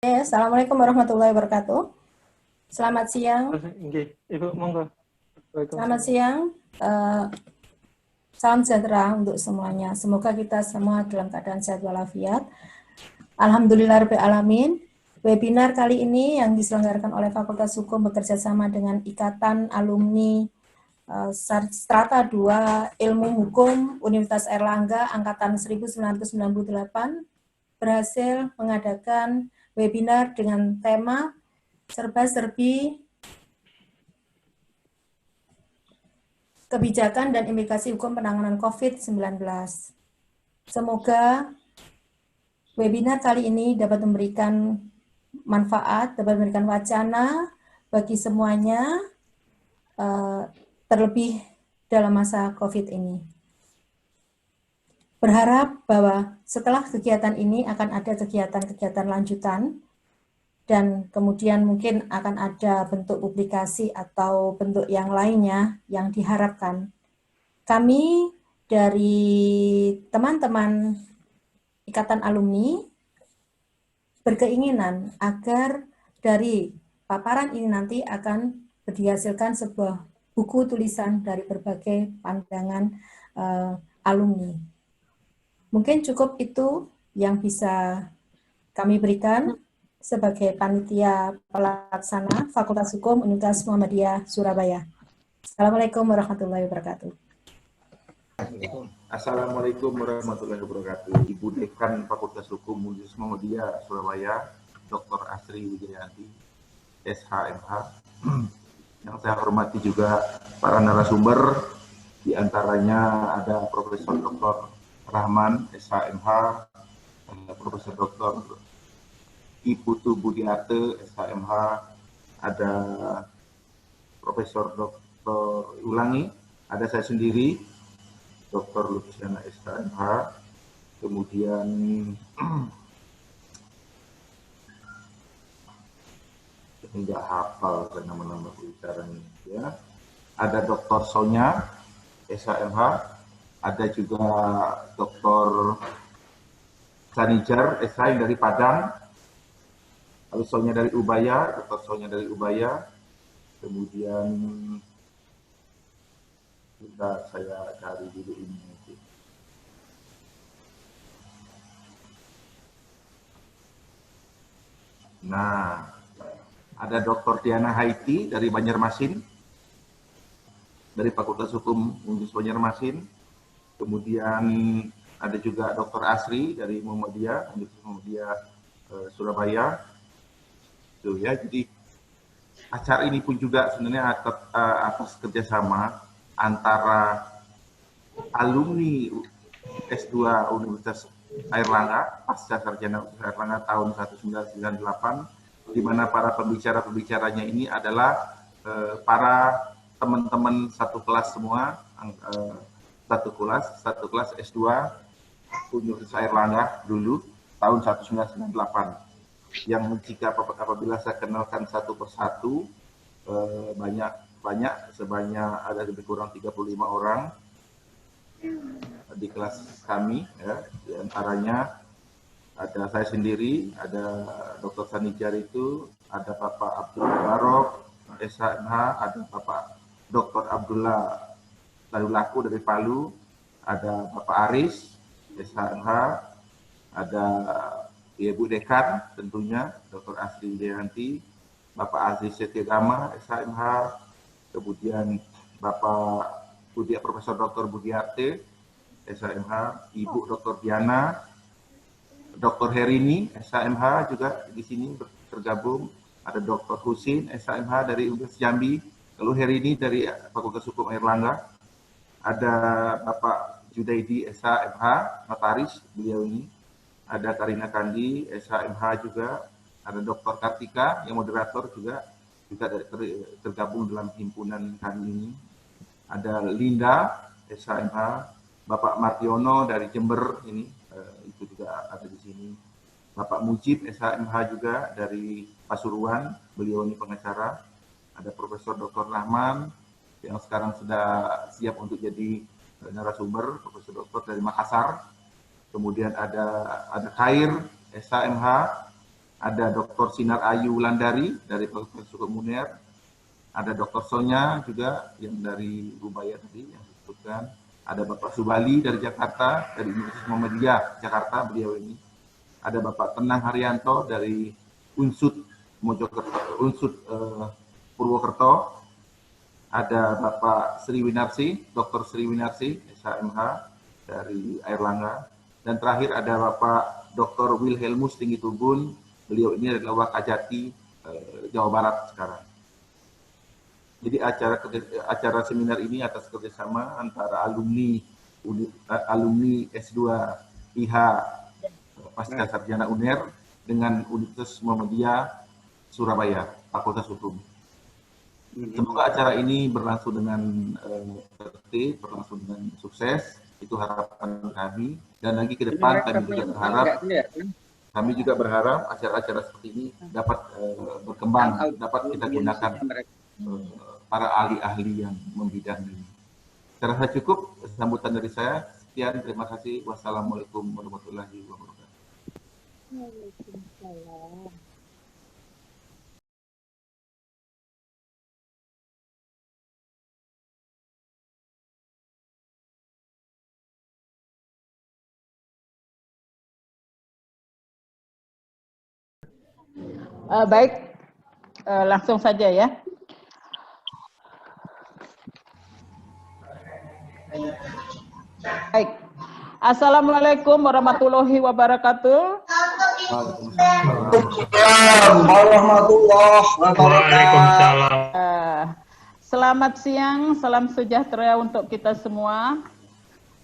Assalamualaikum warahmatullahi wabarakatuh. Selamat siang. Nggih, Ibu monggo. Selamat Waalaikumsalam. siang. Salam sejahtera untuk semuanya. Semoga kita semua dalam keadaan sehat walafiat. Alhamdulillahirabbil alamin. Webinar kali ini yang diselenggarakan oleh Fakultas Hukum bekerja sama dengan Ikatan Alumni Strata 2 Ilmu Hukum Universitas Airlangga angkatan 1998 berhasil mengadakan webinar dengan tema serba-serbi kebijakan dan implikasi hukum penanganan COVID-19. Semoga webinar kali ini dapat memberikan manfaat, dapat memberikan wacana bagi semuanya, terlebih dalam masa COVID ini. Berharap bahwa setelah kegiatan ini akan ada kegiatan-kegiatan lanjutan, dan kemudian mungkin akan ada bentuk publikasi atau bentuk yang lainnya yang diharapkan. Kami dari teman-teman Ikatan Alumni berkeinginan agar dari paparan ini nanti akan dihasilkan sebuah buku tulisan dari berbagai pandangan alumni. Mungkin cukup itu yang bisa kami berikan sebagai panitia pelaksana Fakultas Hukum Universitas Muhammadiyah Surabaya. Assalamualaikum warahmatullahi wabarakatuh. Assalamualaikum warahmatullahi wabarakatuh. Ibu Dekan Fakultas Hukum Universitas Muhammadiyah Surabaya, Dr. Asri Wijayanti, SHMH. Yang saya hormati juga para narasumber, di antaranya ada Profesor Dr. Rahman, SHMH, Profesor Dr. Iputu Budiarte, SHMH, ada Profesor Dr. Ulangi, ada saya sendiri, Dr. Luciana SHMH, kemudian nggak hafal ke nama-nama pembicaranya ya. Ada Dr. Sonya SHMH, ada juga Dr. Sanijar SH yang dari Padang, lalu Sonya dari Ubaya, Dr. Sonya dari Ubaya, kemudian saya cari dulu ini. Nah, ada Dr. Diana Haiti dari Banjarmasin, dari Fakultas Hukum Universitas Banjarmasin. Kemudian ada juga Dr. Asri dari Muhammadiyah, Universitas Muhammadiyah Surabaya. Tuh ya, jadi acara ini pun juga sebenarnya atas kerjasama antara alumni S2 Universitas Airlangga, pasca sarjana Universitas Airlangga tahun 1998, di mana para pembicara-pembicaranya ini adalah para teman-teman satu kelas semua, satu kelas S2 Universitas Airlangga dulu tahun 1998. Yang jika apabila saya kenalkan satu persatu, banyak sebanyak ada lebih kurang 35 orang di kelas kami, ya. Di antaranya ada saya sendiri, ada Dr. Sanijar itu, ada Bapak Abdul Barok SHMH, ada Bapak Dr. Abdullah Ladulaku dari Palu, ada Bapak Aris SHMH, ada Ibu Dekan tentunya Dr. Asri Wijayanti, Bapak Aziz Setiagama SHMH, kemudian Bapak Profesor Dr. Budiarte SHMH, Ibu Dr. Diana, Dr. Herini SHMH juga di sini tergabung, ada Dr. Husin SHMH dari Universitas Jambi, lalu Herini dari Fakultas Hukum Airlangga, ada Bapak Judaidi SHMH, notaris beliau ini, ada Karina Kandi SHMH juga, ada Dr. Kartika yang moderator juga tergabung dalam himpunan kami ini, ada Linda SHMH, Bapak Martiono dari Jember ini itu juga ada di sini, Bapak Mujib SHMH juga dari Pasuruan, beliau ini pengacara, ada Profesor Dr. Rahman yang sekarang sudah siap untuk jadi narasumber, Profesor Dr. dari Makassar, kemudian ada Khair SHMH, ada Dr. Sinar Ayu Wulandari dari Fakultas Hukum UNER, ada Dr. Sonya juga yang dari Ubaya tadi yang disebutkan, ada Bapak Subali dari Jakarta, dari Universitas Muhammadiyah Jakarta beliau ini, ada Bapak Tenang Haryanto dari Unsud Mojokerto, Purwokerto, ada Bapak Sri Winarsi, Dr. Sri Winarsi, SHMH dari Airlangga, dan terakhir ada Bapak Dr. Wilhelmus Tinggi Tubun, beliau ini adalah Wakajati, Jawa Barat sekarang. Jadi acara seminar ini atas kerjasama antara alumni S2 IH Pasca Sarjana UNER dengan Universitas Muhammadiyah Surabaya, Fakultas Hukum. Semoga acara ini berlangsung dengan tertib, berlangsung dengan sukses. Itu harapan kami. Dan lagi ke depan kami juga berharap acara-acara seperti ini dapat berkembang, dapat kita gunakan para ahli-ahli yang membidang ini. Saya rasa cukup sambutan dari saya. Sekian, terima kasih. Wassalamualaikum warahmatullahi wabarakatuh. Waalaikumsalam. Baik, langsung saja ya. Baik. Assalamualaikum warahmatullahi wabarakatuh. Waalaikumsalam. Selamat siang, salam sejahtera untuk kita semua.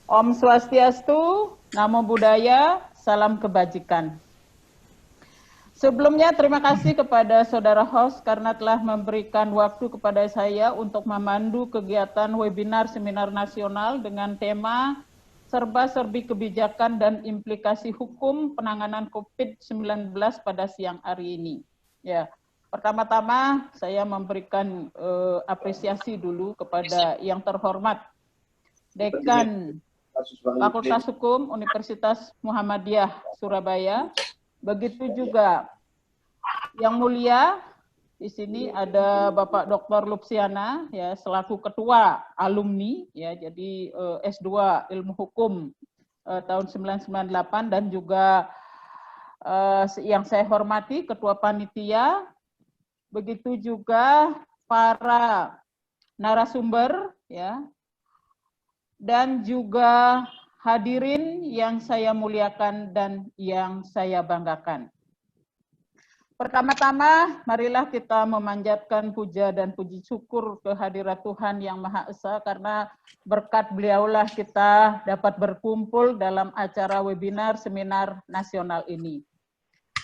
Om Swastiastu, Namo Buddhaya, salam kebajikan. Sebelumnya terima kasih kepada saudara host karena telah memberikan waktu kepada saya untuk memandu kegiatan webinar seminar nasional dengan tema serba-serbi kebijakan dan implikasi hukum penanganan COVID-19 pada siang hari ini. Ya, pertama-tama saya memberikan apresiasi dulu kepada yang terhormat Dekan Fakultas Hukum Universitas Muhammadiyah Surabaya. Begitu juga yang mulia di sini ada Bapak Dr. Lupsiana ya selaku ketua alumni ya jadi S2 Ilmu Hukum tahun 1998 dan juga yang saya hormati ketua panitia, begitu juga para narasumber ya dan juga hadirin yang saya muliakan dan yang saya banggakan. Pertama-tama, marilah kita memanjatkan puja dan puji syukur kehadirat Tuhan Yang Maha Esa karena berkat beliaulah kita dapat berkumpul dalam acara webinar seminar nasional ini.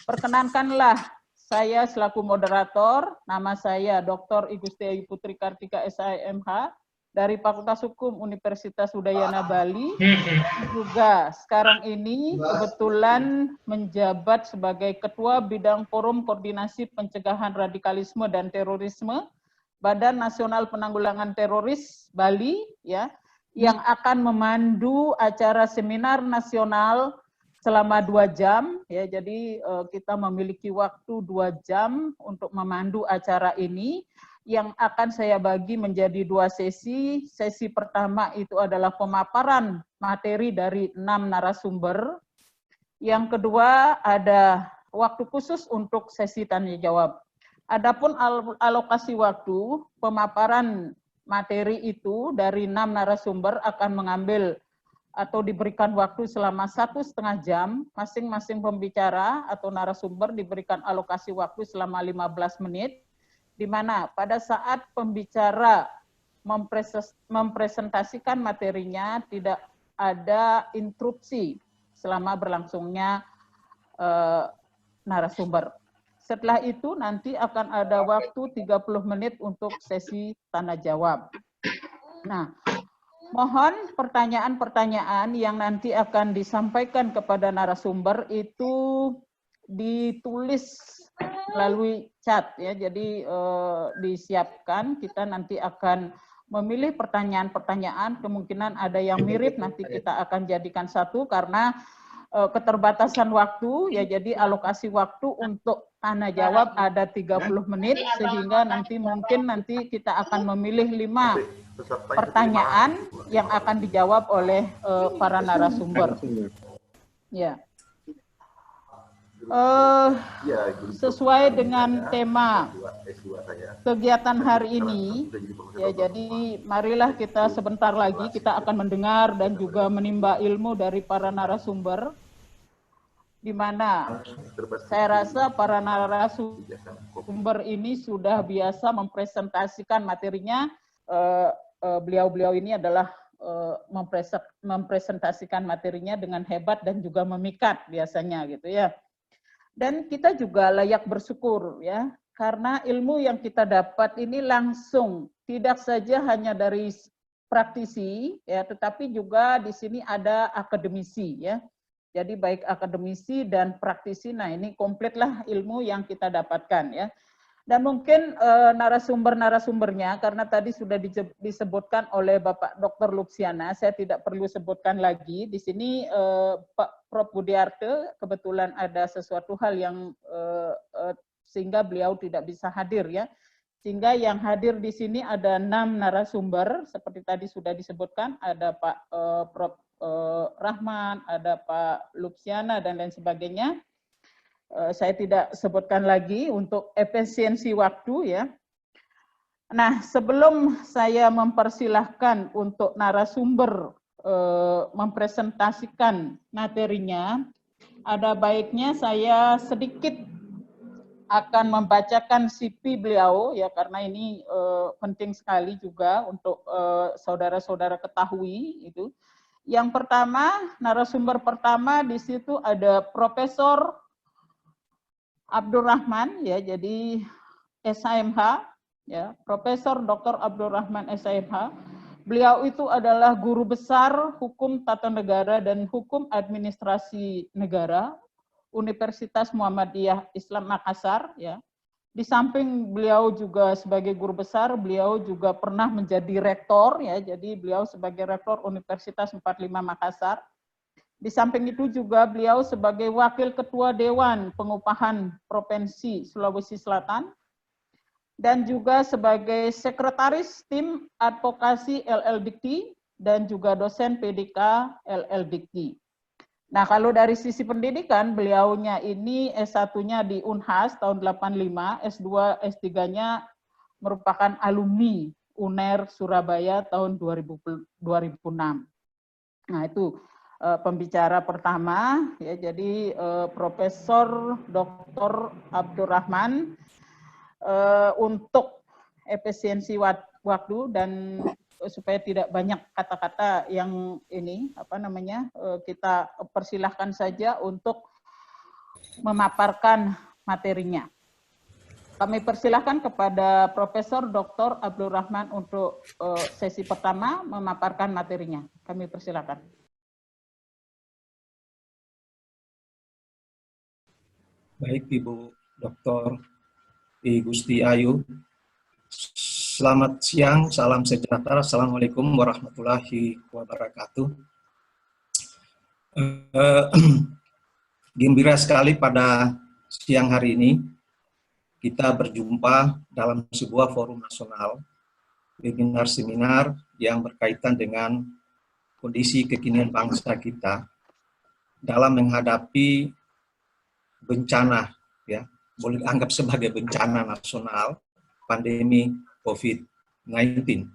Perkenankanlah saya selaku moderator, nama saya Dr. Igusti Ayu Putri Kartika SHMH, dari Fakultas Hukum Universitas Udayana Bali, juga sekarang ini kebetulan menjabat sebagai Ketua Bidang Forum Koordinasi Pencegahan Radikalisme dan Terorisme Badan Nasional Penanggulangan Teroris Bali, ya, yang akan memandu acara seminar nasional selama 2 jam. Ya, jadi kita memiliki waktu 2 jam untuk memandu acara ini, yang akan saya bagi menjadi 2 sesi. Sesi pertama itu adalah pemaparan materi dari 6 narasumber. Yang kedua ada waktu khusus untuk sesi tanya jawab. Adapun alokasi waktu pemaparan materi itu dari 6 narasumber akan mengambil atau diberikan waktu selama 1,5 jam. Masing-masing pembicara atau narasumber diberikan alokasi waktu selama 15 menit. Di mana pada saat pembicara mempresentasikan materinya tidak ada interupsi selama berlangsungnya narasumber. Setelah itu nanti akan ada waktu 30 menit untuk sesi tanya jawab. Nah, mohon pertanyaan-pertanyaan yang nanti akan disampaikan kepada narasumber itu ditulis melalui chat ya, jadi disiapkan. Kita nanti akan memilih pertanyaan-pertanyaan, kemungkinan ada yang mirip nanti kita akan jadikan satu karena keterbatasan waktu, ya jadi alokasi waktu untuk tanya jawab ada 30 menit, sehingga nanti mungkin kita akan memilih 5 pertanyaan yang akan dijawab oleh para narasumber. Ya. Sesuai dengan tema kegiatan hari ini, ya jadi marilah kita sebentar lagi kita akan mendengar dan juga menimba ilmu dari para narasumber, di mana saya rasa para narasumber ini sudah biasa mempresentasikan materinya. Beliau-beliau ini adalah mempresentasikan materinya dengan hebat dan juga memikat biasanya gitu ya. Dan kita juga layak bersyukur ya, karena ilmu yang kita dapat ini langsung, tidak saja hanya dari praktisi ya, tetapi juga di sini ada akademisi ya. Jadi baik akademisi dan praktisi, nah ini komplitlah ilmu yang kita dapatkan ya. Dan mungkin narasumber-narasumbernya, karena tadi sudah disebutkan oleh Bapak Dr. Lupsiana, saya tidak perlu sebutkan lagi. Di sini Pak Prof. Budiarte kebetulan ada sesuatu hal yang sehingga beliau tidak bisa hadir ya. Sehingga yang hadir di sini ada 6 narasumber, seperti tadi sudah disebutkan, ada Pak Prof. Rahman, ada Pak Lupsiana, dan lain sebagainya. Saya tidak sebutkan lagi untuk efisiensi waktu ya. Nah, sebelum saya mempersilahkan untuk narasumber mempresentasikan materinya, ada baiknya saya sedikit akan membacakan CV beliau ya, karena ini penting sekali juga untuk saudara-saudara ketahui itu. Yang pertama, narasumber pertama di situ ada Profesor Abdurrahman ya, jadi SHMH ya, Profesor Dr. Abdurrahman SHMH. Beliau itu adalah guru besar Hukum Tata Negara dan Hukum Administrasi Negara Universitas Muhammadiyah Islam Makassar ya. Di samping beliau juga sebagai guru besar, beliau juga pernah menjadi rektor ya. Jadi beliau sebagai rektor Universitas 45 Makassar. Di samping itu juga beliau sebagai Wakil Ketua Dewan Pengupahan Provinsi Sulawesi Selatan dan juga sebagai Sekretaris Tim Advokasi LL Dikti dan juga dosen PDK LL Dikti. Nah, kalau dari sisi pendidikan, beliaunya ini S1-nya di Unhas tahun 85, S2, S3-nya merupakan alumni UNER Surabaya tahun 2006. Nah, itu pembicara pertama ya, jadi Profesor Dr. Abdurrahman untuk efisiensi waktu dan supaya tidak banyak kata-kata yang ini kita persilahkan saja untuk memaparkan materinya. Kami persilahkan kepada Profesor Dr. Abdurrahman untuk sesi pertama memaparkan materinya. Kami persilahkan. Baik, Ibu Dr. I Gusti Ayu. Selamat siang, salam sejahtera. Assalamualaikum warahmatullahi wabarakatuh. Gembira sekali pada siang hari ini kita berjumpa dalam sebuah forum nasional, webinar seminar yang berkaitan dengan kondisi kekinian bangsa kita dalam menghadapi bencana, ya, boleh dianggap sebagai bencana nasional, pandemi COVID-19.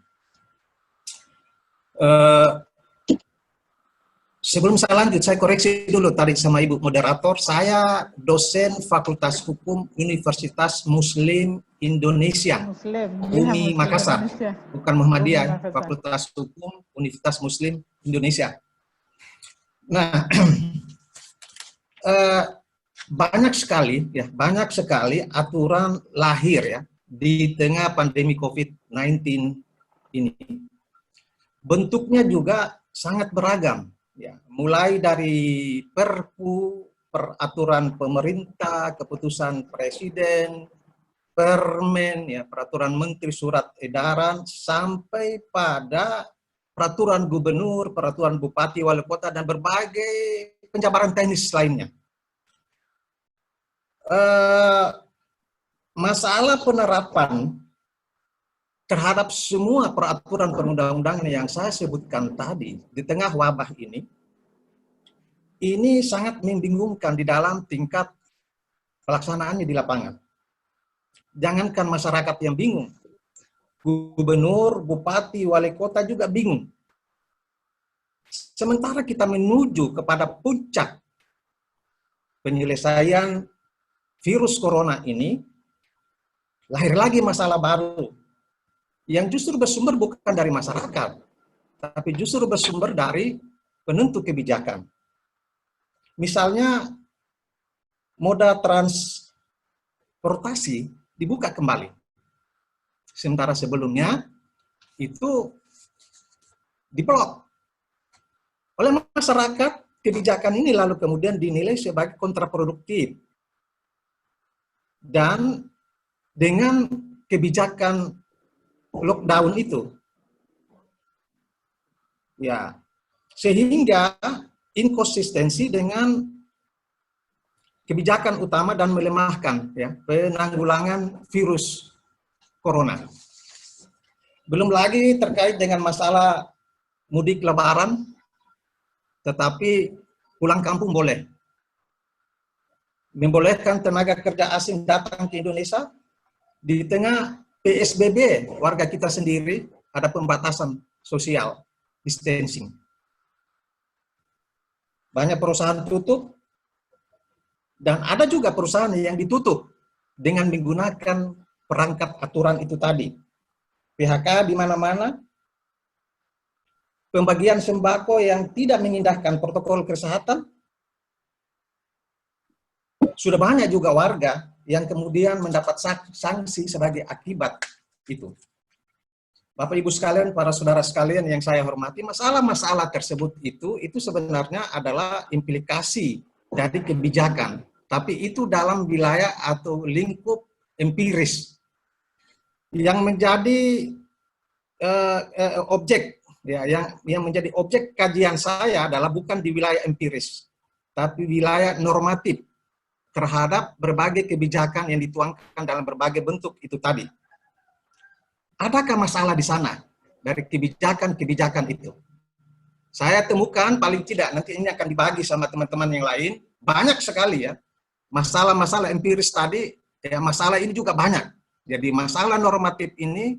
Sebelum saya lanjut, saya koreksi dulu tadi sama Ibu Moderator, saya dosen Fakultas Hukum Universitas Muslim Indonesia, UMI Makassar, bukan Muhammadiyah, Fakultas Hukum Universitas Muslim Indonesia. Nah, banyak sekali aturan lahir ya di tengah pandemi COVID-19 ini. Bentuknya juga sangat beragam ya, mulai dari perpu, peraturan pemerintah, keputusan presiden, permen ya, peraturan menteri, surat edaran, sampai pada peraturan gubernur, peraturan bupati, wali kota, dan berbagai penjabaran teknis lainnya. Masalah penerapan terhadap semua peraturan perundang-undangan yang saya sebutkan tadi di tengah wabah ini sangat membingungkan di dalam tingkat pelaksanaannya di lapangan. Jangankan masyarakat yang bingung, gubernur, bupati, wali kota juga bingung. Sementara kita menuju kepada puncak penyelesaian virus corona ini, lahir lagi masalah baru yang justru bersumber bukan dari masyarakat, tapi justru bersumber dari penentu kebijakan. Misalnya, moda transportasi dibuka kembali. Sementara sebelumnya itu diblok oleh masyarakat. Kebijakan ini lalu kemudian dinilai sebagai kontraproduktif. Dan dengan kebijakan lockdown itu, ya, sehingga inkonsistensi dengan kebijakan utama dan melemahkan ya penanggulangan virus corona. Belum lagi terkait dengan masalah mudik lebaran, tetapi pulang kampung boleh. Membolehkan tenaga kerja asing datang ke Indonesia di tengah PSBB, warga kita sendiri ada pembatasan sosial distancing. Banyak perusahaan tutup, dan ada juga perusahaan yang ditutup dengan menggunakan perangkat aturan itu tadi. PHK di mana-mana, pembagian sembako yang tidak mengindahkan protokol kesehatan. Sudah banyak juga warga yang kemudian mendapat sanksi sebagai akibat itu. Bapak Ibu sekalian, para saudara sekalian yang saya hormati, masalah-masalah tersebut itu sebenarnya adalah implikasi dari kebijakan, tapi itu dalam wilayah atau lingkup empiris. Yang menjadi objek ya, yang menjadi objek kajian saya adalah bukan di wilayah empiris, tapi wilayah normatif terhadap berbagai kebijakan yang dituangkan dalam berbagai bentuk itu tadi. Adakah masalah di sana dari kebijakan-kebijakan itu? Saya temukan paling tidak, nanti ini akan dibagi sama teman-teman yang lain, banyak sekali ya, masalah-masalah empiris tadi, ya masalah ini juga banyak. Jadi masalah normatif ini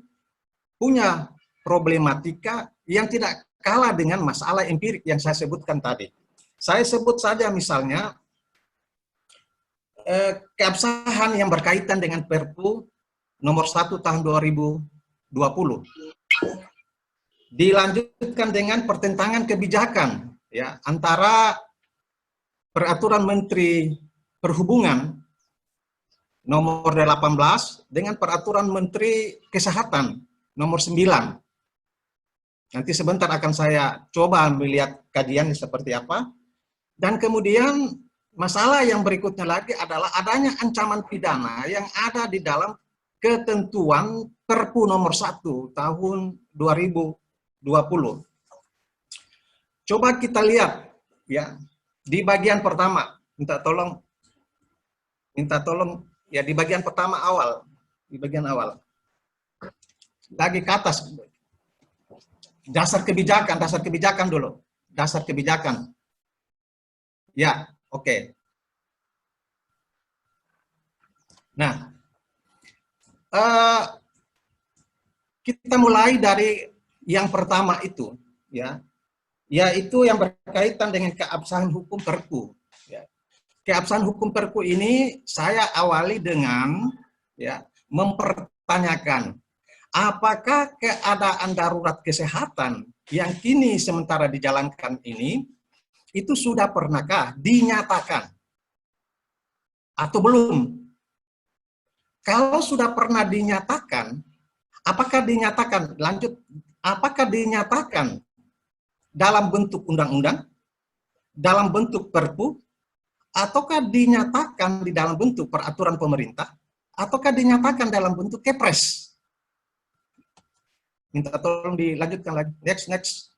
punya problematika yang tidak kalah dengan masalah empirik yang saya sebutkan tadi. Saya sebut saja misalnya, keabsahan yang berkaitan dengan Perpu nomor 1 tahun 2020. Dilanjutkan dengan pertentangan kebijakan ya antara Peraturan Menteri Perhubungan nomor 18 dengan Peraturan Menteri Kesehatan nomor 9. Nanti sebentar akan saya coba melihat kajiannya seperti apa. Dan kemudian masalah yang berikutnya lagi adalah adanya ancaman pidana yang ada di dalam ketentuan Perpu nomor 1 tahun 2020. Coba kita lihat ya di bagian pertama, minta tolong ya di bagian pertama awal, di bagian awal. Lagi ke atas. Dasar kebijakan dulu. Dasar kebijakan. Ya, oke. Nah, kita mulai dari yang pertama itu, ya, yaitu yang berkaitan dengan keabsahan hukum Perpu. Ya. Keabsahan hukum Perpu ini saya awali dengan ya mempertanyakan apakah keadaan darurat kesehatan yang kini sementara dijalankan ini itu sudah pernahkah dinyatakan atau belum? Kalau sudah pernah dinyatakan, apakah dinyatakan dalam bentuk undang-undang, dalam bentuk Perpu, ataukah dinyatakan di dalam bentuk peraturan pemerintah, ataukah dinyatakan dalam bentuk Kepres? Minta tolong dilanjutkan lagi. Next.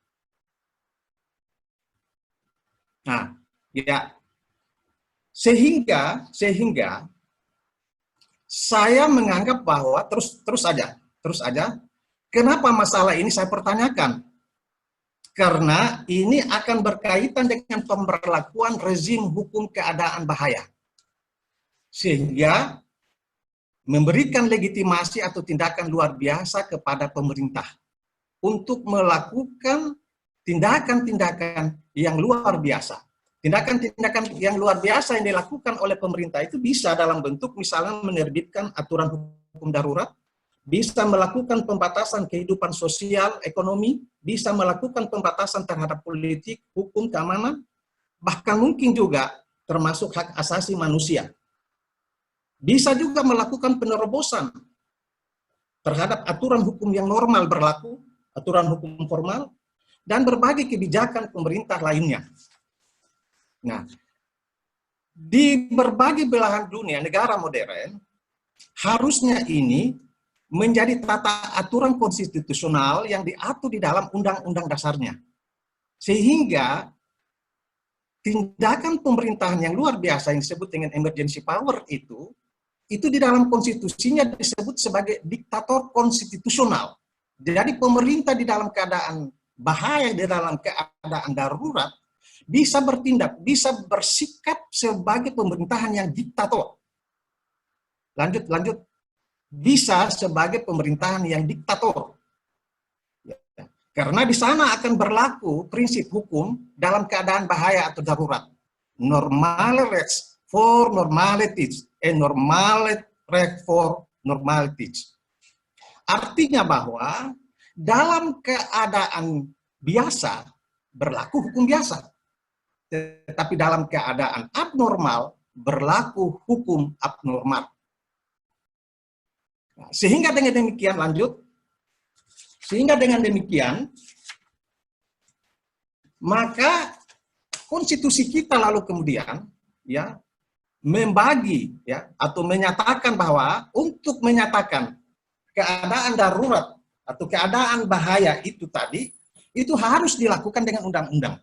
Nah, ya, sehingga saya menganggap bahwa terus aja, kenapa masalah ini saya pertanyakan? Karena ini akan berkaitan dengan pemberlakuan rezim hukum keadaan bahaya. Sehingga memberikan legitimasi atau tindakan luar biasa kepada pemerintah untuk melakukan tindakan-tindakan yang luar biasa. Tindakan-tindakan yang luar biasa yang dilakukan oleh pemerintah itu bisa dalam bentuk misalnya menerbitkan aturan hukum darurat, bisa melakukan pembatasan kehidupan sosial, ekonomi, bisa melakukan pembatasan terhadap politik, hukum, keamanan, bahkan mungkin juga termasuk hak asasi manusia. Bisa juga melakukan penerobosan terhadap aturan hukum yang normal berlaku, aturan hukum formal, dan berbagai kebijakan pemerintah lainnya. Nah, di berbagai belahan dunia, negara modern, harusnya ini menjadi tata aturan konstitusional yang diatur di dalam undang-undang dasarnya. Sehingga tindakan pemerintahan yang luar biasa yang disebut dengan emergency power itu di dalam konstitusinya disebut sebagai diktator konstitusional. Jadi pemerintah di dalam keadaan bahaya, di dalam keadaan darurat, bisa bertindak, bisa bersikap sebagai pemerintahan yang diktator. Lanjut. Bisa sebagai pemerintahan yang diktator. Karena di sana akan berlaku prinsip hukum dalam keadaan bahaya atau darurat. Normalities for normalities, and normality for normalities. Artinya bahwa dalam keadaan biasa berlaku hukum biasa, tetapi dalam keadaan abnormal berlaku hukum abnormal. Nah, sehingga dengan demikian maka konstitusi kita lalu kemudian ya membagi ya atau menyatakan bahwa untuk menyatakan keadaan darurat atau keadaan bahaya itu tadi itu harus dilakukan dengan undang-undang.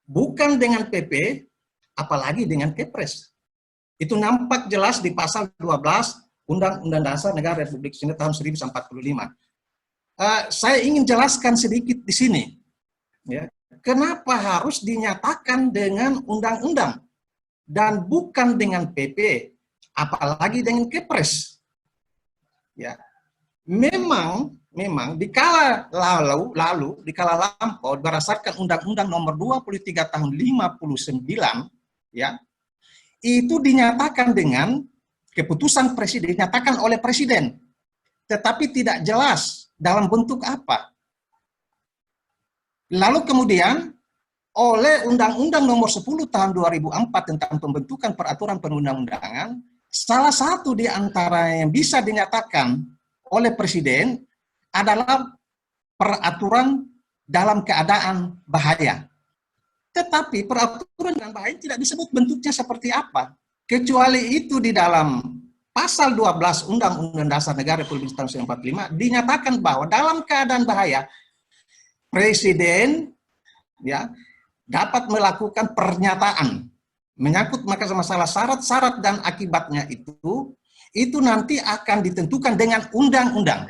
Bukan dengan PP, apalagi dengan Kepres. Itu nampak jelas di pasal 12 Undang-Undang Dasar Negara Republik Indonesia tahun 1945. Saya ingin jelaskan sedikit di sini. Ya, kenapa harus dinyatakan dengan undang-undang dan bukan dengan PP, apalagi dengan Kepres? Ya, memang dikala lampau berdasarkan Undang-Undang Nomor 23 Tahun 59, ya, itu dinyatakan dengan keputusan presiden, dinyatakan oleh presiden, tetapi tidak jelas dalam bentuk apa. Lalu kemudian oleh Undang-Undang Nomor 10 Tahun 2004 tentang pembentukan peraturan perundang-undangan, salah satu di antara yang bisa dinyatakan oleh presiden adalah peraturan dalam keadaan bahaya. Tetapi peraturan dalam bahaya tidak disebut bentuknya seperti apa. Kecuali itu di dalam pasal 12 Undang-Undang Dasar Negara Republik Indonesia tahun 1945 dinyatakan bahwa dalam keadaan bahaya presiden ya dapat melakukan pernyataan menyangkut masalah syarat-syarat dan akibatnya itu nanti akan ditentukan dengan undang-undang.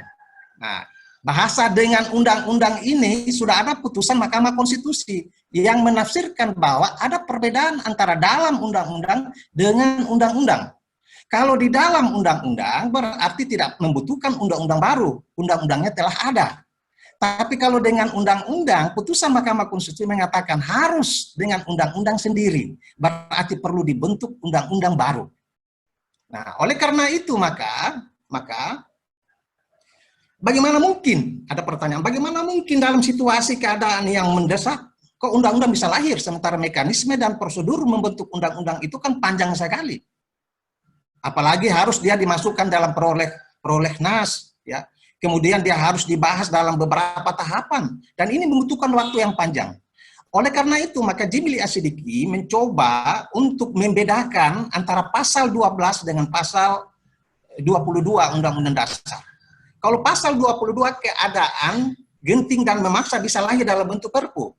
Nah, bahasa dengan undang-undang ini sudah ada putusan Mahkamah Konstitusi yang menafsirkan bahwa ada perbedaan antara dalam undang-undang dengan undang-undang. Kalau di dalam undang-undang berarti tidak membutuhkan undang-undang baru, undang-undangnya telah ada. Tapi kalau dengan undang-undang, putusan Mahkamah Konstitusi mengatakan harus dengan undang-undang sendiri, berarti perlu dibentuk undang-undang baru. Nah, oleh karena itu maka bagaimana mungkin, ada pertanyaan, bagaimana mungkin dalam situasi keadaan yang mendesak, kok undang-undang bisa lahir, sementara mekanisme dan prosedur membentuk undang-undang itu kan panjang sekali. Apalagi harus dia dimasukkan dalam prolegnas, ya. Kemudian dia harus dibahas dalam beberapa tahapan, dan ini membutuhkan waktu yang panjang. Oleh karena itu, maka Jimli Asidiki mencoba untuk membedakan antara pasal 12 dengan pasal 22 Undang-Undang Dasar. Kalau pasal 22 keadaan genting dan memaksa bisa lahir dalam bentuk Perpu.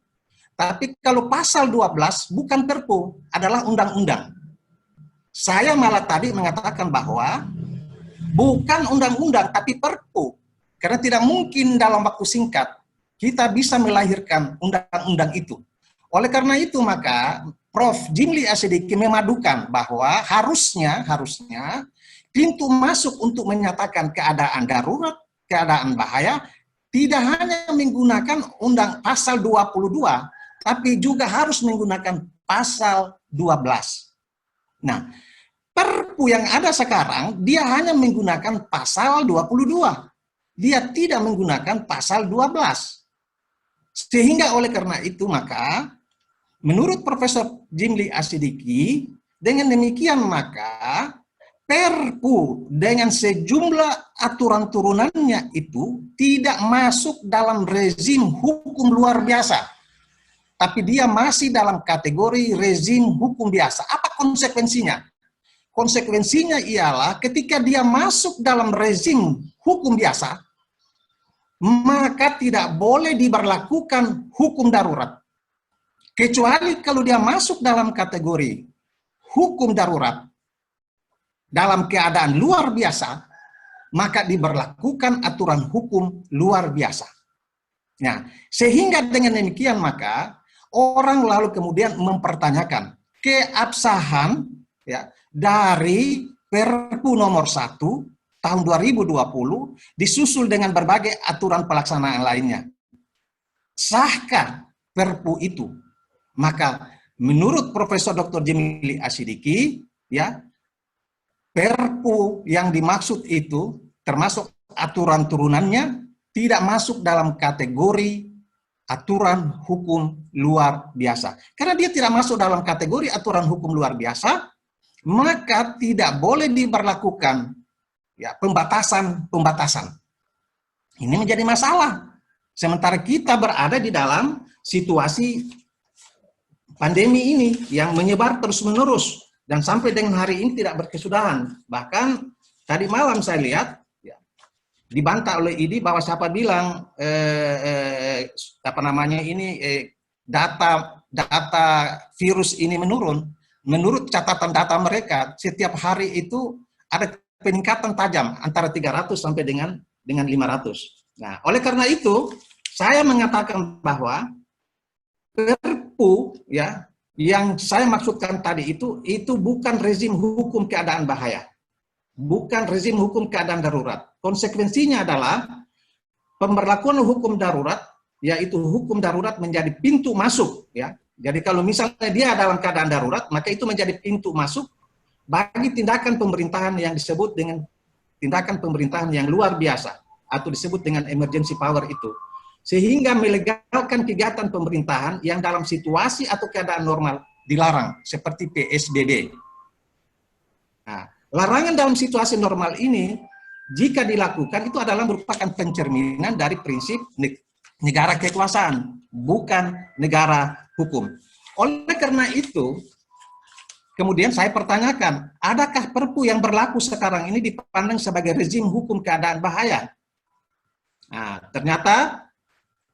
Tapi kalau pasal 12 bukan Perpu, adalah undang-undang. Saya malah tadi mengatakan bahwa bukan undang-undang, tapi Perpu. Karena tidak mungkin dalam waktu singkat kita bisa melahirkan undang-undang itu. Oleh karena itu maka Prof. Jimli Asidiki memadukan bahwa harusnya pintu masuk untuk menyatakan keadaan darurat, keadaan bahaya, tidak hanya menggunakan pasal 22, tapi juga harus menggunakan pasal 12. Nah, Perpu yang ada sekarang, dia hanya menggunakan pasal 22. Dia tidak menggunakan pasal 12. Sehingga oleh karena itu maka, menurut Profesor Jimli Asidiki, dengan demikian maka, Perpu dengan sejumlah aturan turunannya itu tidak masuk dalam rezim hukum luar biasa. Tapi dia masih dalam kategori rezim hukum biasa. Apa konsekuensinya? Konsekuensinya ialah ketika dia masuk dalam rezim hukum biasa, maka tidak boleh diberlakukan hukum darurat. Kecuali kalau dia masuk dalam kategori hukum darurat, dalam keadaan luar biasa, maka diberlakukan aturan hukum luar biasa. Nah, sehingga dengan demikian maka orang lalu kemudian mempertanyakan keabsahan ya dari Perpu nomor 1 tahun 2020 disusul dengan berbagai aturan pelaksanaan lainnya. Sahkah Perpu itu? Maka menurut Profesor Dr. Jimli Asidiki ya, Perpu yang dimaksud itu termasuk aturan turunannya tidak masuk dalam kategori aturan hukum luar biasa. Karena dia tidak masuk dalam kategori aturan hukum luar biasa, maka tidak boleh diberlakukan ya pembatasan. Ini menjadi masalah. Sementara kita berada di dalam situasi pandemi ini yang menyebar terus-menerus. Dan sampai dengan hari ini tidak berkesudahan. Bahkan tadi malam saya lihat ya, dibantah oleh ID bahwa siapa bilang data virus ini menurun. Menurut catatan data mereka, setiap hari itu ada peningkatan tajam antara 300 sampai dengan 500. Nah, oleh karena itu saya mengatakan bahwa Perpu ya yang saya maksudkan tadi itu bukan rezim hukum keadaan bahaya. Bukan rezim hukum keadaan darurat. Konsekuensinya adalah pemberlakuan hukum darurat, yaitu hukum darurat menjadi pintu masuk. Ya. Jadi kalau misalnya dia dalam keadaan darurat, maka itu menjadi pintu masuk bagi tindakan pemerintahan yang disebut dengan tindakan pemerintahan yang luar biasa, atau disebut dengan emergency power itu. Sehingga melegalkan kegiatan pemerintahan yang dalam situasi atau keadaan normal dilarang, seperti PSBB. Nah, larangan dalam situasi normal ini, jika dilakukan, itu adalah merupakan pencerminan dari prinsip negara kekuasaan, bukan negara hukum. Oleh karena itu, kemudian saya pertanyakan, adakah Perpu yang berlaku sekarang ini dipandang sebagai rezim hukum keadaan bahaya? Nah, ternyata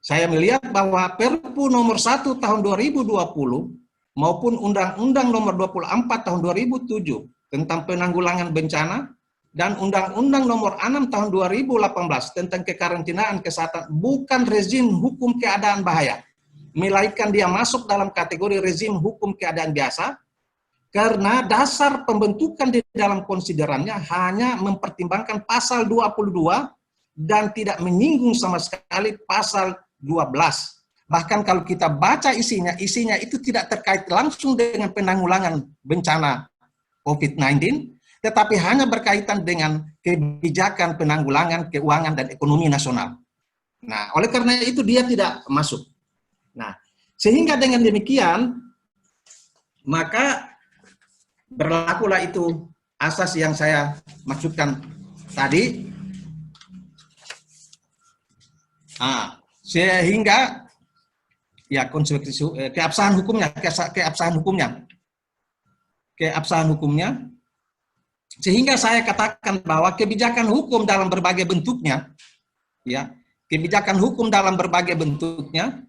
saya melihat bahwa Perpu nomor 1 tahun 2020 maupun Undang-Undang nomor 24 tahun 2007 tentang penanggulangan bencana dan Undang-Undang nomor 6 tahun 2018 tentang kekarantinaan kesehatan bukan rezim hukum keadaan bahaya, melainkan dia masuk dalam kategori rezim hukum keadaan biasa karena dasar pembentukan di dalam konsiderannya hanya mempertimbangkan pasal 22 dan tidak menyinggung sama sekali pasal 12. Bahkan kalau kita baca isinya itu tidak terkait langsung dengan penanggulangan bencana COVID-19, tetapi hanya berkaitan dengan kebijakan penanggulangan keuangan dan ekonomi nasional. Nah, oleh karena itu dia tidak masuk. Nah, sehingga dengan demikian, maka berlakulah itu asas yang saya maksudkan tadi. Sehingga ya konsekuensi keabsahan hukumnya, sehingga saya katakan bahwa kebijakan hukum dalam berbagai bentuknya, ya kebijakan hukum dalam berbagai bentuknya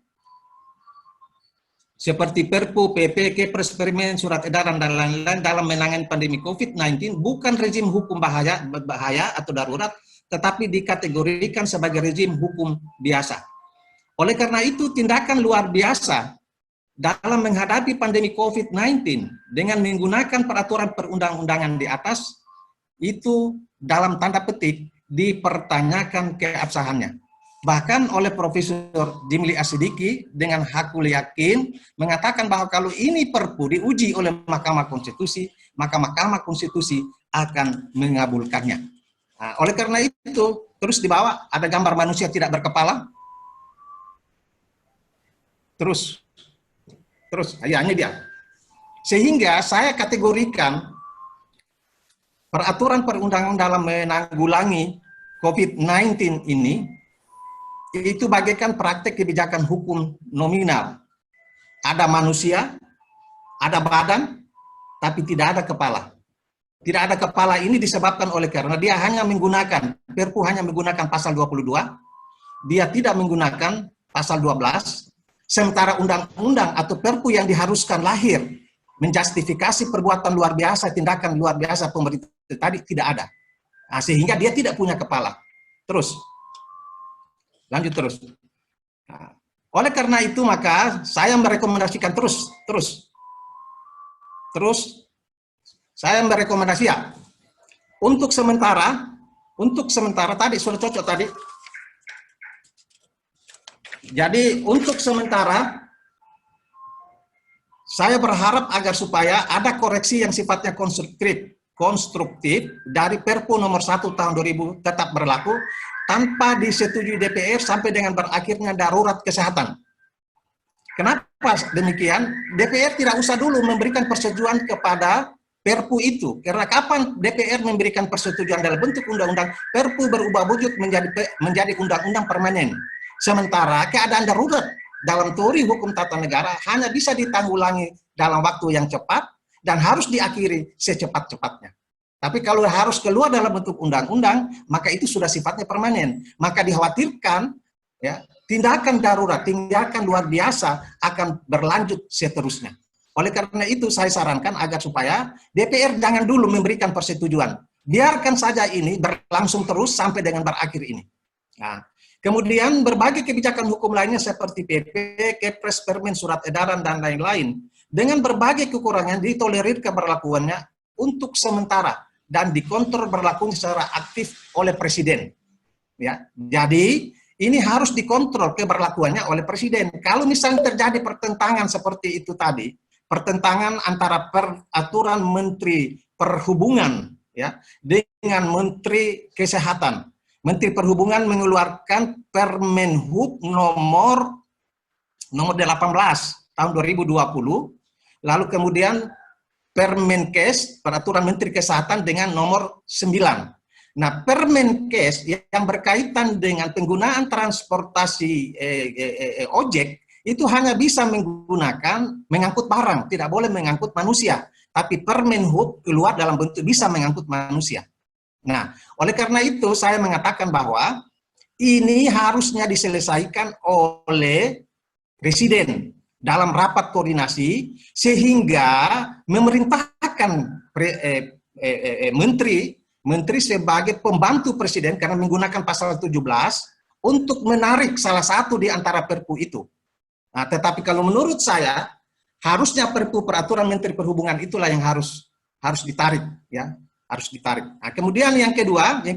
seperti Perpu, PP, Kepres, Permen, surat edaran, dan lain-lain dalam menangani pandemi COVID-19 bukan rezim hukum bahaya atau darurat, tetapi dikategorikan sebagai rezim hukum biasa. Oleh karena itu, tindakan luar biasa dalam menghadapi pandemi COVID-19 dengan menggunakan peraturan perundang-undangan di atas, itu dalam tanda petik dipertanyakan keabsahannya. Bahkan oleh Profesor Jimli Asidiki dengan hakul yakin mengatakan bahwa kalau ini Perpu diuji oleh Mahkamah Konstitusi, maka Mahkamah Konstitusi akan mengabulkannya. Nah, oleh karena itu, terus di bawah ada gambar manusia tidak berkepala. Terus, ya ini dia. Sehingga saya kategorikan peraturan perundangan dalam menanggulangi COVID-19 ini itu bagaikan praktek kebijakan hukum nominal. Ada manusia, ada badan, tapi tidak ada kepala. Tidak ada kepala ini disebabkan oleh karena dia hanya menggunakan, Perpu hanya menggunakan pasal 22, dia tidak menggunakan pasal 12, sementara undang-undang atau Perpu yang diharuskan lahir menjustifikasi perbuatan luar biasa, tindakan luar biasa pemerintah tadi tidak ada. Nah, sehingga dia tidak punya kepala. Terus. Lanjut terus. Nah, oleh karena itu maka saya merekomendasikan terus saya merekomendasi ya, untuk sementara tadi sudah cocok tadi. Jadi untuk sementara saya berharap agar supaya ada koreksi yang sifatnya konstruktif dari Perpu nomor 1 tahun 2000 tetap berlaku tanpa disetujui DPR sampai dengan berakhirnya darurat kesehatan. Kenapa demikian? DPR tidak usah dulu memberikan persetujuan kepada Perpu itu. Karena kapan DPR memberikan persetujuan dalam bentuk undang-undang, Perpu berubah wujud menjadi undang-undang permanen. Sementara keadaan darurat dalam teori hukum tata negara hanya bisa ditanggulangi dalam waktu yang cepat dan harus diakhiri secepat-cepatnya. Tapi kalau harus keluar dalam bentuk undang-undang, maka itu sudah sifatnya permanen. Maka dikhawatirkan ya, tindakan darurat, tindakan luar biasa akan berlanjut seterusnya. Oleh karena itu saya sarankan agar supaya DPR jangan dulu memberikan persetujuan. Biarkan saja ini berlangsung terus sampai dengan berakhir ini. Nah, kemudian berbagai kebijakan hukum lainnya seperti PP, Kepres, Permen, surat edaran, dan lain-lain, dengan berbagai kekurangan ditolerir keberlakuannya untuk sementara dan dikontrol berlakunya secara aktif oleh Presiden. Ya, jadi ini harus dikontrol keberlakuannya oleh Presiden. Kalau misalnya terjadi pertentangan seperti itu tadi, pertentangan antara peraturan Menteri Perhubungan ya dengan Menteri Kesehatan. Menteri Perhubungan mengeluarkan Permenhub nomor 18 tahun 2020, lalu kemudian Permenkes, peraturan Menteri Kesehatan dengan nomor 9. Nah, Permenkes yang berkaitan dengan penggunaan transportasi ojek itu hanya bisa mengangkut barang, tidak boleh mengangkut manusia. Tapi Permenhub keluar dalam bentuk bisa mengangkut manusia. Nah, oleh karena itu saya mengatakan bahwa ini harusnya diselesaikan oleh Presiden dalam rapat koordinasi sehingga memerintahkan menteri sebagai pembantu Presiden karena menggunakan pasal 17 untuk menarik salah satu di antara Perpu itu. Nah, tetapi kalau menurut saya harusnya Perpu peraturan Menteri Perhubungan itulah yang harus ditarik ya, harus ditarik. Nah, kemudian yang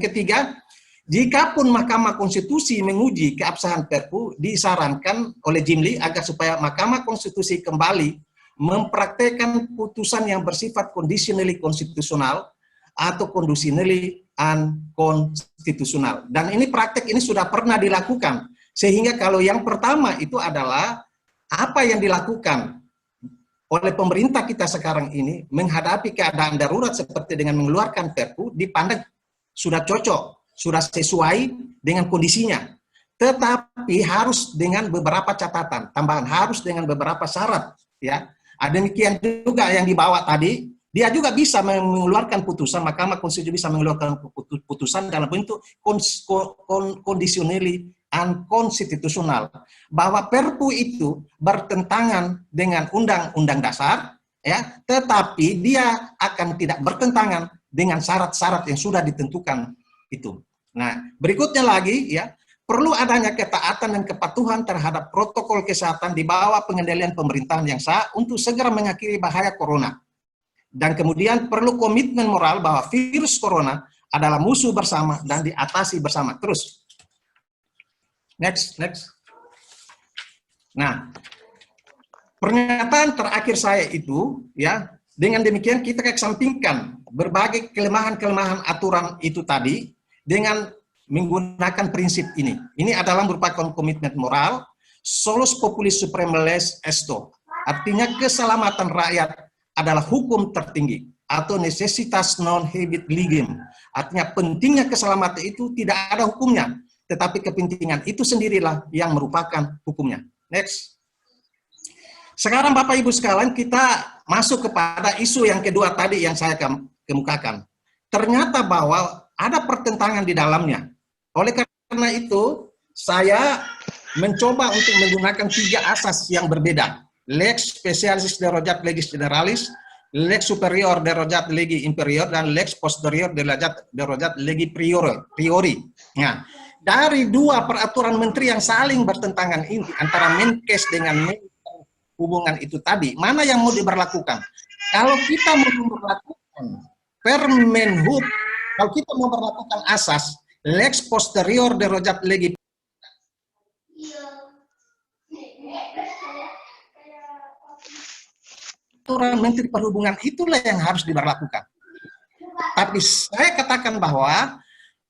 ketiga, jikapun Mahkamah Konstitusi menguji keabsahan Perpu, disarankan oleh Jimli agar supaya Mahkamah Konstitusi kembali mempraktekkan putusan yang bersifat conditionally konstitusional atau conditionally unconstitutional. Dan ini praktek ini sudah pernah dilakukan. Sehingga kalau yang pertama itu adalah apa yang dilakukan oleh pemerintah kita sekarang ini menghadapi keadaan darurat seperti dengan mengeluarkan Perpu dipandang sudah cocok, sudah sesuai dengan kondisinya. Tetapi harus dengan beberapa catatan, tambahan harus dengan beberapa syarat. Ya, demikian juga yang dibawa tadi, dia juga bisa mengeluarkan putusan, Mahkamah Konstitusi bisa mengeluarkan putusan dalam bentuk conditionally unkonstitusional, bahwa Perpu itu bertentangan dengan Undang-Undang Dasar, ya, tetapi dia akan tidak bertentangan dengan syarat-syarat yang sudah ditentukan itu. Nah, berikutnya lagi, ya, perlu adanya ketaatan dan kepatuhan terhadap protokol kesehatan di bawah pengendalian pemerintahan yang sah untuk segera mengakhiri bahaya corona. Dan kemudian perlu komitmen moral bahwa virus corona adalah musuh bersama dan diatasi bersama. Terus. Next. Nah, pernyataan terakhir saya itu, ya, dengan demikian kita kesampingkan berbagai kelemahan-kelemahan aturan itu tadi dengan menggunakan prinsip ini. Ini adalah merupakan komitmen moral, solus populis supreme lex esto. Artinya keselamatan rakyat adalah hukum tertinggi atau necessitas non habet legem. Artinya pentingnya keselamatan itu tidak ada hukumnya, tetapi kepentingan itu sendirilah yang merupakan hukumnya. Next. Sekarang Bapak Ibu sekalian, kita masuk kepada isu yang kedua tadi yang saya kemukakan. Ternyata bahwa ada pertentangan di dalamnya. Oleh karena itu, saya mencoba untuk menggunakan 3 asas yang berbeda. Lex specialis derojat legis generalis, lex superior derojat legi inferior, dan lex posterior derojat legi priori. Nah, dari 2 peraturan menteri yang saling bertentangan ini, antara Menkes dengan hubungan itu tadi, mana yang mau diberlakukan? Kalau kita mau memperlakukan Permenhub, kalau kita mau memperlakukan asas lex posterior derojat legi, peraturan Menteri Perhubungan itulah yang harus diberlakukan. Tapi saya katakan bahwa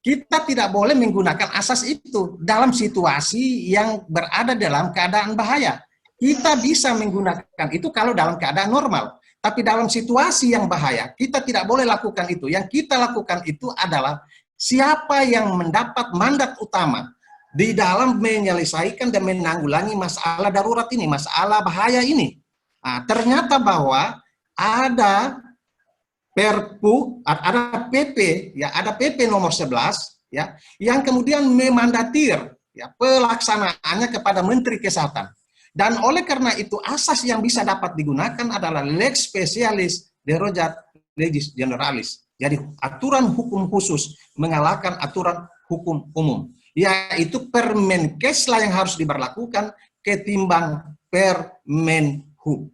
kita tidak boleh menggunakan asas itu dalam situasi yang berada dalam keadaan bahaya. Kita bisa menggunakan itu kalau dalam keadaan normal. Tapi dalam situasi yang bahaya, kita tidak boleh lakukan itu. Yang kita lakukan itu adalah siapa yang mendapat mandat utama di dalam menyelesaikan dan menanggulangi masalah darurat ini, masalah bahaya ini. Nah, ternyata bahwa ada Perpu, ada PP, ya, ada PP nomor 11, ya, yang kemudian memandatir, ya, pelaksanaannya kepada Menteri Kesehatan. Dan oleh karena itu asas yang bisa dapat digunakan adalah lex specialis derojat legis generalis. Jadi aturan hukum khusus mengalahkan aturan hukum umum. Yaitu Permenkes lah yang harus diberlakukan ketimbang Permenhub.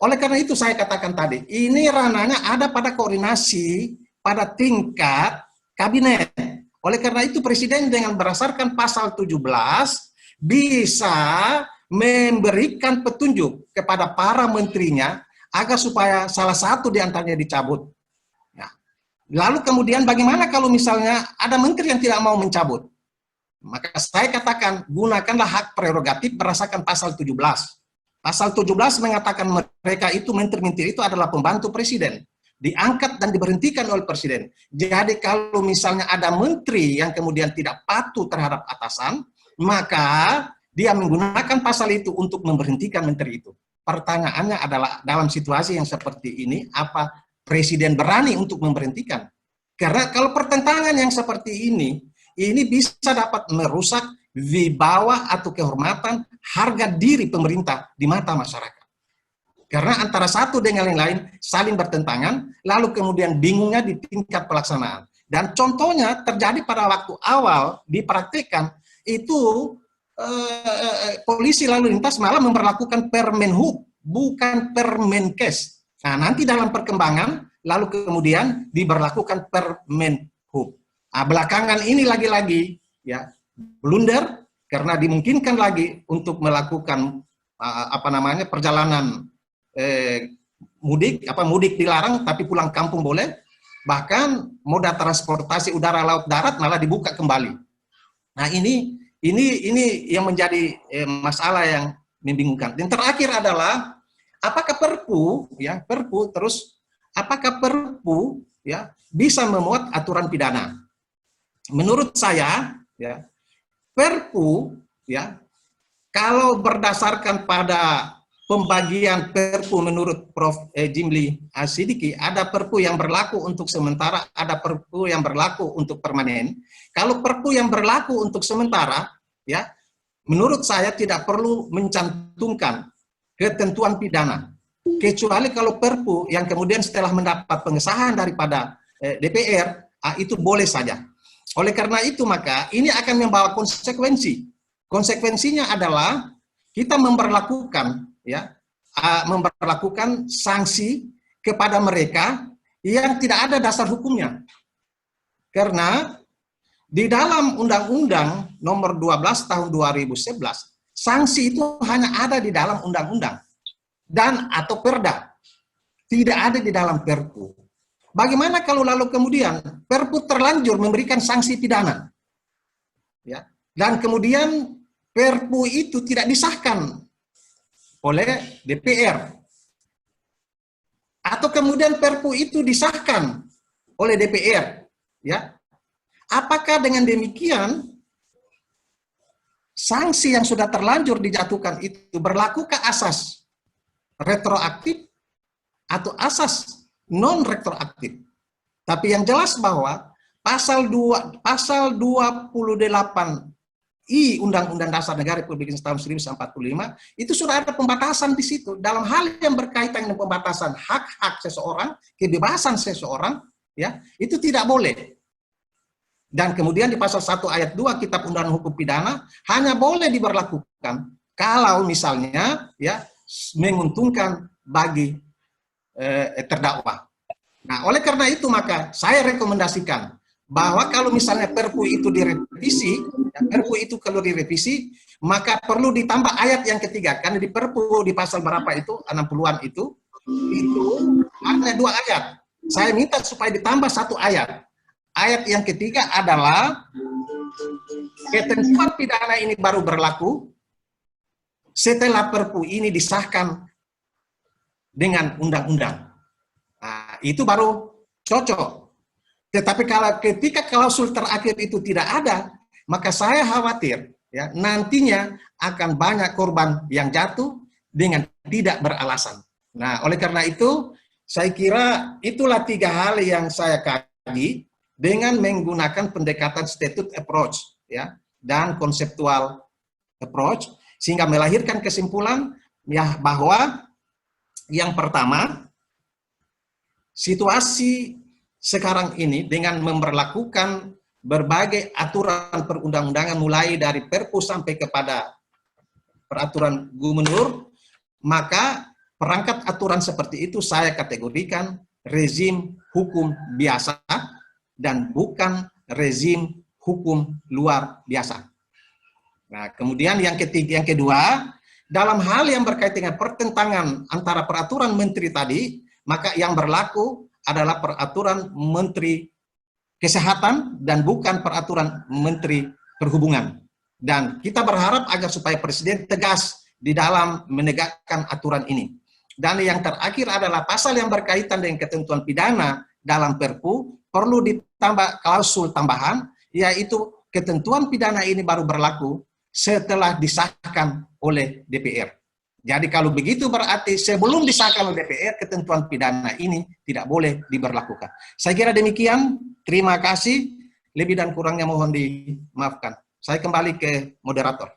Oleh karena itu saya katakan tadi, ini ranahnya ada pada koordinasi pada tingkat kabinet. Oleh karena itu Presiden dengan berdasarkan pasal 17 bisa memberikan petunjuk kepada para menterinya agar supaya salah satu di antaranya dicabut. Ya. Lalu kemudian bagaimana kalau misalnya ada menteri yang tidak mau mencabut? Maka saya katakan gunakanlah hak prerogatif berdasarkan pasal 17. Pasal 17 mengatakan mereka itu menteri-menteri itu adalah pembantu presiden, diangkat dan diberhentikan oleh presiden. Jadi kalau misalnya ada menteri yang kemudian tidak patuh terhadap atasan, maka dia menggunakan pasal itu untuk memberhentikan menteri itu. Pertanyaannya adalah dalam situasi yang seperti ini, apa presiden berani untuk memberhentikan? Karena kalau pertentangan yang seperti ini bisa dapat merusak wibawa atau kehormatan harga diri pemerintah di mata masyarakat. Karena antara satu dengan yang lain saling bertentangan, lalu kemudian bingungnya di tingkat pelaksanaan. Dan contohnya terjadi pada waktu awal dipraktikkan, itu polisi lalu lintas malah memperlakukan Permenhub, bukan Permenkes. Nah, nanti dalam perkembangan, lalu kemudian diberlakukan Permenhub. Nah, belakangan ini lagi-lagi, ya, blunder, karena dimungkinkan lagi untuk melakukan perjalanan mudik, mudik dilarang tapi pulang kampung boleh, bahkan moda transportasi udara, laut, darat malah dibuka kembali. Nah, ini yang menjadi masalah yang membingungkan. Dan terakhir adalah apakah Perpu ya bisa memuat aturan pidana? Menurut saya, ya, Perpu, ya, kalau berdasarkan pada pembagian Perpu menurut Prof. Jimli Asidiki, ada Perpu yang berlaku untuk sementara, ada Perpu yang berlaku untuk permanen. Kalau Perpu yang berlaku untuk sementara, ya, menurut saya tidak perlu mencantumkan ketentuan pidana, kecuali kalau Perpu yang kemudian setelah mendapat pengesahan daripada DPR, itu boleh saja. Oleh karena itu maka ini akan membawa konsekuensi. Konsekuensinya adalah kita memperlakukan, ya, memperlakukan sanksi kepada mereka yang tidak ada dasar hukumnya. Karena di dalam Undang-Undang Nomor 12 Tahun 2011, sanksi itu hanya ada di dalam undang-undang dan atau perda, tidak ada di dalam Perpu. Bagaimana kalau lalu kemudian Perpu terlanjur memberikan sanksi pidana, ya, dan kemudian Perpu itu tidak disahkan oleh DPR, atau kemudian Perpu itu disahkan oleh DPR, ya, apakah dengan demikian sanksi yang sudah terlanjur dijatuhkan itu berlaku ke asas retroaktif atau asas non retroaktif? Tapi yang jelas bahwa pasal 28I Undang-Undang Dasar Negara Republik Indonesia tahun 1945 itu sudah ada pembatasan di situ dalam hal yang berkaitan dengan pembatasan hak-hak seseorang, kebebasan seseorang, ya, itu tidak boleh. Dan kemudian di pasal 1 ayat 2 Kitab Undang-Undang Hukum Pidana hanya boleh diberlakukan kalau misalnya, ya, menguntungkan bagi terdakwa. Nah, oleh karena itu maka saya rekomendasikan bahwa kalau misalnya Perpu itu direvisi, ya, Perpu itu kalau direvisi, maka perlu ditambah ayat yang ketiga. Karena di Perpu di pasal berapa itu, 60-an itu hanya 2 ayat. Saya minta supaya ditambah 1 ayat. Ayat yang ketiga adalah ketentuan pidana ini baru berlaku setelah Perpu ini disahkan dengan undang-undang. Nah, itu baru cocok. Tetapi kalau ketika klausul terakhir itu tidak ada, maka saya khawatir, ya, nantinya akan banyak korban yang jatuh dengan tidak beralasan. Nah, oleh karena itu, saya kira itulah 3 hal yang saya kaji dengan menggunakan pendekatan statute approach, ya, dan konseptual approach, sehingga melahirkan kesimpulan, ya, bahwa yang pertama, situasi sekarang ini dengan memberlakukan berbagai aturan perundang-undangan mulai dari Perpu sampai kepada peraturan gubernur, maka perangkat aturan seperti itu saya kategorikan rezim hukum biasa dan bukan rezim hukum luar biasa. Nah, kemudian yang kedua, dalam hal yang berkaitan dengan pertentangan antara peraturan menteri tadi, maka yang berlaku adalah peraturan Menteri Kesehatan dan bukan peraturan Menteri Perhubungan. Dan kita berharap agar supaya Presiden tegas di dalam menegakkan aturan ini. Dan yang terakhir adalah pasal yang berkaitan dengan ketentuan pidana dalam Perpu perlu ditambah klausul tambahan, yaitu ketentuan pidana ini baru berlaku setelah disahkan oleh DPR. Jadi kalau begitu berarti sebelum disahkan oleh DPR, ketentuan pidana ini tidak boleh diberlakukan. Saya kira demikian, terima kasih, lebih dan kurangnya mohon dimaafkan. Saya kembali ke moderator.